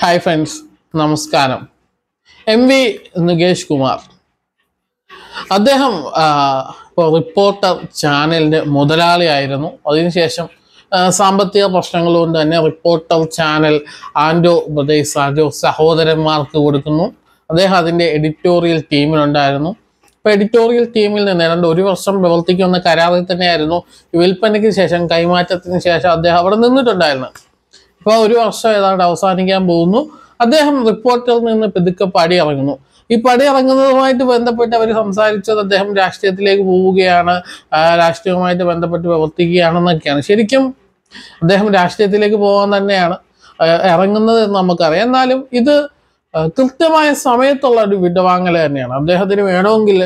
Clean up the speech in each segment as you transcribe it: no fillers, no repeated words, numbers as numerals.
Hi friends, Namaskaram. MV Nigesh Kumar. അദ്ദേഹം reporter ചാനലിന്റെ മുതലാളിയായിരുന്നു. അതിനുശേഷം സാമ്പത്തിക പ്രശ്നങ്ങൾ കൊണ്ട് തന്നെ റിപ്പോർട്ടർ ചാനൽ ആൻഡോ ബ്രദേഴ്സ് ആൻഡോ സഹോദരന്മാർക്ക് കൊടുക്കുന്നു. അദ്ദേഹം അതിൻ്റെ എഡിറ്റോറിയൽ ടീമിലുണ്ടായിരുന്നു. ഇപ്പോൾ എഡിറ്റോറിയൽ ടീമിൽ നിന്ന് ഏതാണ്ട് ഒരു വർഷം പ്രവർത്തിക്കുന്ന കരാറിൽ തന്നെയായിരുന്നു വിൽപ്പനയ്ക്ക് ശേഷം കൈമാറ്റത്തിന് ശേഷം അദ്ദേഹം അവിടെ നിന്നിട്ടുണ്ടായിരുന്നു. ഇപ്പോൾ ഒരു വർഷം ഏതാണ്ട് അവസാനിക്കാൻ പോകുന്നു. അദ്ദേഹം റിപ്പോർട്ടറിൽ നിന്ന് പതുക്കെ പടി ഇറങ്ങുന്നു. ഈ പടി ഇറങ്ങുന്നതുമായിട്ട് ബന്ധപ്പെട്ട് അവർ സംസാരിച്ചത് അദ്ദേഹം രാഷ്ട്രീയത്തിലേക്ക് പോവുകയാണ്, രാഷ്ട്രീയവുമായിട്ട് ബന്ധപ്പെട്ട് പ്രവർത്തിക്കുകയാണെന്നൊക്കെയാണ്. ശരിക്കും അദ്ദേഹം രാഷ്ട്രീയത്തിലേക്ക് പോകാൻ തന്നെയാണ് ഇറങ്ങുന്നത് എന്ന് നമുക്കറിയാം. എന്നാലും ഇത് കൃത്യമായ സമയത്തുള്ള ഒരു വിടവാങ്ങൽ തന്നെയാണ്. അദ്ദേഹത്തിന് വേണമെങ്കിൽ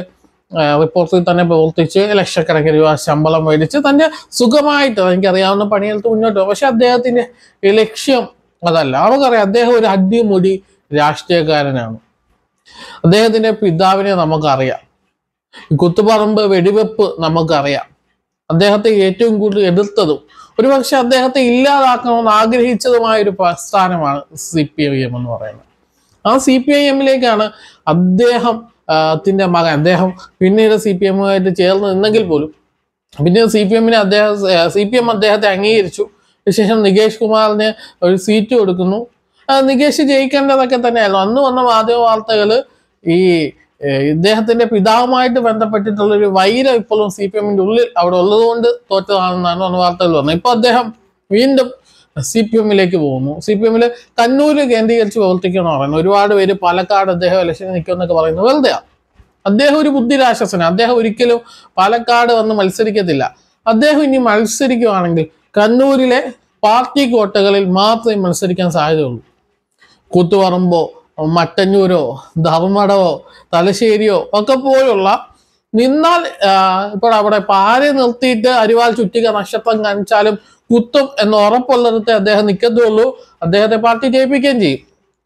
റിപ്പോർട്ടിൽ തന്നെ പ്രവർത്തിച്ച് ലക്ഷക്കണക്കിന് രൂപ ശമ്പളം മേടിച്ച് തൻ്റെ സുഖമായിട്ട് എനിക്കറിയാവുന്ന പണിയെടുത്ത് മുന്നോട്ട് പോകും. പക്ഷെ അദ്ദേഹത്തിൻ്റെ ലക്ഷ്യം അതല്ല. നമുക്കറിയാം അദ്ദേഹം ഒരു അടിമുടി രാഷ്ട്രീയക്കാരനാണ്. അദ്ദേഹത്തിൻ്റെ പിതാവിനെ നമുക്കറിയാം. കുത്തുപറമ്പ് വെടിവെപ്പ് നമുക്കറിയാം. അദ്ദേഹത്തെ ഏറ്റവും കൂടുതൽ എതിർത്തതും ഒരുപക്ഷെ അദ്ദേഹത്തെ ഇല്ലാതാക്കണമെന്ന് ആഗ്രഹിച്ചതുമായ ഒരു പ്രസ്ഥാനമാണ് CPIM എന്ന് പറയുന്നത്. ആ CPIM-ലേക്കാണ് അദ്ദേഹത്തിൻ്റെ മകൻ, അദ്ദേഹം പിന്നീട് CPM-ആയിട്ട് ചേർന്ന് നിന്നെങ്കിൽ പോലും പിന്നീട് CPM അദ്ദേഹത്തെ അംഗീകരിച്ചു. ശേഷം നികേഷ് കുമാറിന് ഒരു സീറ്റ് കൊടുക്കുന്നു. നികേഷ് ജയിക്കേണ്ടതൊക്കെ തന്നെയായിരുന്നു. അന്ന് വന്ന മാധ്യമ വാർത്തകൾ ഈ ഇദ്ദേഹത്തിന്റെ പിതാവുമായിട്ട് ബന്ധപ്പെട്ടിട്ടുള്ളൊരു വൈരം ഇപ്പോഴും CPM-ന്റെ ഉള്ളിൽ അവിടെ ഉള്ളതുകൊണ്ട് തോറ്റതാണെന്നാണ് വന്ന വാർത്തകൾ പറഞ്ഞത്. ഇപ്പൊ അദ്ദേഹം വീണ്ടും CPM-ലേക്ക് പോകുന്നു. CPM-ല് കണ്ണൂര് കേന്ദ്രീകരിച്ച് പ്രവർത്തിക്കണം പറയുന്നു. ഒരുപാട് പേര് പാലക്കാട് അദ്ദേഹം ഇലക്ഷന് നിൽക്കുമെന്നൊക്കെ പറയുന്നു. വെറുതെ അദ്ദേഹം ഒരു ബുദ്ധിരാക്ഷസനാണ്. അദ്ദേഹം ഒരിക്കലും പാലക്കാട് വന്ന് മത്സരിക്കത്തില്ല. അദ്ദേഹം ഇനി മത്സരിക്കുകയാണെങ്കിൽ കണ്ണൂരിലെ പാർട്ടി കോട്ടകളിൽ മാത്രമേ മത്സരിക്കാൻ സാധ്യതയുള്ളൂ. കൂത്തുപറമ്പോ മട്ടന്നൂരോ ധർമ്മടവോ തലശ്ശേരിയോ ഒക്കെ പോലുള്ള നിന്നാൽ ഇപ്പോൾ അവിടെ പാരെ നിർത്തിയിട്ട് അരിവാൾ ചുറ്റിക നക്ഷത്രം കാണിച്ചാലും കുത്തും എന്ന് ഉറപ്പുള്ളിടത്തെ അദ്ദേഹം നിൽക്കത്തുള്ളൂ. അദ്ദേഹത്തെ പാർട്ടി ജയിപ്പിക്കുകയും ചെയ്യും.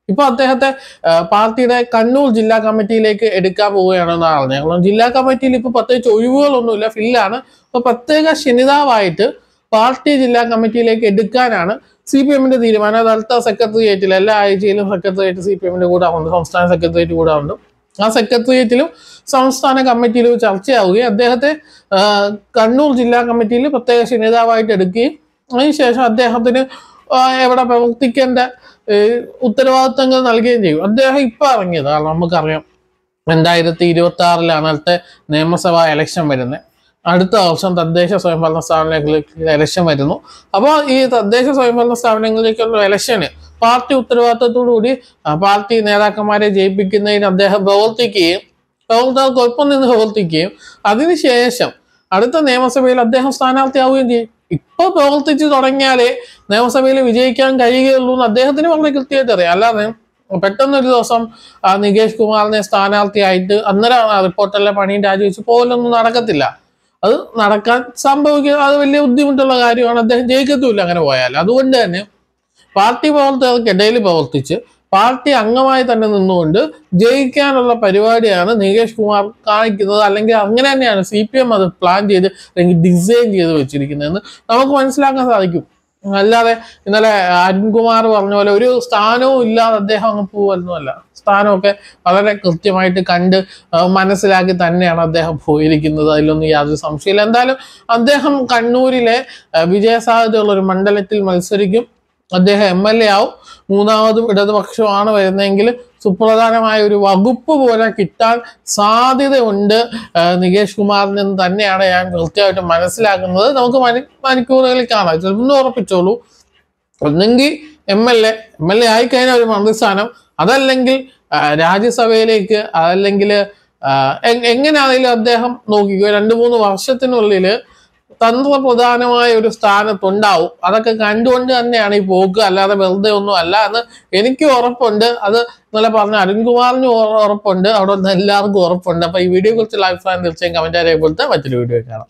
ഇപ്പൊ അദ്ദേഹത്തെ പാർട്ടിയുടെ കണ്ണൂർ ജില്ലാ കമ്മിറ്റിയിലേക്ക് എടുക്കാൻ പോവുകയാണെന്നാണ് പറഞ്ഞത്. ജില്ലാ കമ്മിറ്റിയിൽ ഇപ്പൊ പ്രത്യേകിച്ച് ഒഴിവുകളൊന്നുമില്ല, ഫില്ലാണ്. അപ്പൊ പ്രത്യേക ക്ഷണിതാവായിട്ട് പാർട്ടി ജില്ലാ കമ്മിറ്റിയിലേക്ക് എടുക്കാനാണ് CPM-ന്റെ തീരുമാനം. അത് അടുത്ത സെക്രട്ടേറിയറ്റിൽ എല്ലാ ആഴ്ചയിലും സെക്രട്ടേറിയറ്റ് CPM-ന്റെ കൂടെ ഉണ്ട്, സംസ്ഥാന സെക്രട്ടേറിയറ്റ് കൂടെ ഉണ്ട്. ആ സെക്രട്ടേറിയറ്റിലും സംസ്ഥാന കമ്മിറ്റിയിലും ചർച്ചയാവുകയും അദ്ദേഹത്തെ കണ്ണൂർ ജില്ലാ കമ്മിറ്റിയിൽ പ്രത്യേക ക്ഷണിതാവായിട്ട് എടുക്കുകയും അതിനുശേഷം അദ്ദേഹത്തിന് എവിടെ പ്രവർത്തിക്കേണ്ട ഉത്തരവാദിത്തങ്ങൾ നൽകുകയും ചെയ്യും. അദ്ദേഹം ഇപ്പൊ ഇറങ്ങിയത് കാരണം നമുക്കറിയാം 2026-ലാണ് അടുത്ത നിയമസഭാ ഇലക്ഷൻ വരുന്നത്. അടുത്ത വർഷം തദ്ദേശ സ്വയംഭരണ സ്ഥാപനങ്ങളിലേക്ക് ഇലക്ഷൻ വരുന്നു. അപ്പോൾ ഈ തദ്ദേശ സ്വയംഭരണ സ്ഥാപനങ്ങളിലേക്കുള്ള ഇലക്ഷന് പാർട്ടി ഉത്തരവാദിത്തത്തോടുകൂടി പാർട്ടി നേതാക്കന്മാരെ ജയിപ്പിക്കുന്നതിന് അദ്ദേഹം പ്രവർത്തിക്കുകയും പ്രവർത്തകർക്കൊപ്പം നിന്ന് പ്രവർത്തിക്കുകയും അതിനുശേഷം അടുത്ത നിയമസഭയിൽ അദ്ദേഹം സ്ഥാനാർത്ഥിയാവുകയും ചെയ്യും. ഇപ്പൊ പ്രവർത്തിച്ചു തുടങ്ങിയാലേ നിയമസഭയിൽ വിജയിക്കാൻ കഴിയുകയുള്ളൂ എന്ന് അദ്ദേഹത്തിന് വളരെ കൃത്യമായിട്ട് അറിയാം. അല്ലാതെ പെട്ടെന്നൊരു ദിവസം നികേഷ് കുമാറിനെ സ്ഥാനാർത്ഥിയായിട്ട് അന്നേരം റിപ്പോർട്ടറിലെ പണിയും രാജിവെച്ച് പോലൊന്നും നടക്കത്തില്ല. അത് നടക്കാൻ സംഭവിക്കുക അത് വലിയ ബുദ്ധിമുട്ടുള്ള കാര്യമാണ്. അദ്ദേഹം ജയിക്കത്തുമില്ല അങ്ങനെ പോയാൽ. അതുകൊണ്ട് തന്നെ പാർട്ടി പ്രവർത്തകർക്കിടയിൽ പ്രവർത്തിച്ച് പാർട്ടി അംഗമായി തന്നെ നിന്നുകൊണ്ട് ജയിക്കാനുള്ള പരിപാടിയാണ് നികേഷ് കുമാർ കാണിക്കുന്നത്. അല്ലെങ്കിൽ അങ്ങനെ തന്നെയാണ് CPM അത് പ്ലാൻ ചെയ്ത് അല്ലെങ്കിൽ ഡിസൈൻ ചെയ്ത് വെച്ചിരിക്കുന്നതെന്ന് നമുക്ക് മനസ്സിലാക്കാൻ സാധിക്കും. അല്ലാതെ ഇന്നലെ അരുൺകുമാർ പറഞ്ഞ പോലെ ഒരു സ്ഥാനവും ഇല്ലാതെ അദ്ദേഹം അങ്ങ് പോവൊന്നുമല്ല. സ്ഥാനമൊക്കെ വളരെ കൃത്യമായിട്ട് കണ്ട് മനസ്സിലാക്കി തന്നെയാണ് അദ്ദേഹം പോയിരിക്കുന്നത്. അതിലൊന്നും യാതൊരു സംശയമില്ല. എന്തായാലും അദ്ദേഹം കണ്ണൂരിലെ വിജയസാധ്യതയുള്ള ഒരു മണ്ഡലത്തിൽ മത്സരിക്കും. അദ്ദേഹം MLA ആവും. മൂന്നാമതും ഇടതുപക്ഷമാണ് വരുന്നതെങ്കിൽ സുപ്രധാനമായ ഒരു വകുപ്പ് പോലെ കിട്ടാൻ സാധ്യതയുണ്ട് നികേഷ് കുമാറിൽ നിന്ന് തന്നെയാണ് ഞാൻ കൃത്യമായിട്ട് മനസ്സിലാക്കുന്നത്. നമുക്ക് മണിക്കൂറുകളിൽ കാണാം. ചിലപ്പോൾ ഉറപ്പിച്ചോളൂ, ഒന്നെങ്കിൽ MLA ആയിക്കഴിഞ്ഞാൽ ഒരു മന്ത്രിസ്ഥാനം, അതല്ലെങ്കിൽ രാജ്യസഭയിലേക്ക്, അതല്ലെങ്കിൽ എങ്ങനെയാണെങ്കിലും അദ്ദേഹം നോക്കിക്കോ 2-3 വർഷത്തിനുള്ളിൽ തന്ത്രപ്രധാനമായ ഒരു സ്ഥാനത്തുണ്ടാവും. അതൊക്കെ കണ്ടുകൊണ്ട് തന്നെയാണ് ഈ പോക്ക്, അല്ലാതെ വെറുതെ ഒന്നും അല്ല എന്ന് എനിക്ക് ഉറപ്പുണ്ട്. അത് ഇന്നലെ പറഞ്ഞ അരുൺകുമാറിന് ഉറപ്പുണ്ട്. അവിടെ എല്ലാവർക്കും ഉറപ്പുണ്ട്. അപ്പൊ ഈ വീഡിയോയെ കുറിച്ചുള്ള അഭിപ്രായം തീർച്ചയായും കമന്റ് രേഖപ്പെടുത്താൻ മറ്റൊരു വീഡിയോ കാണാം.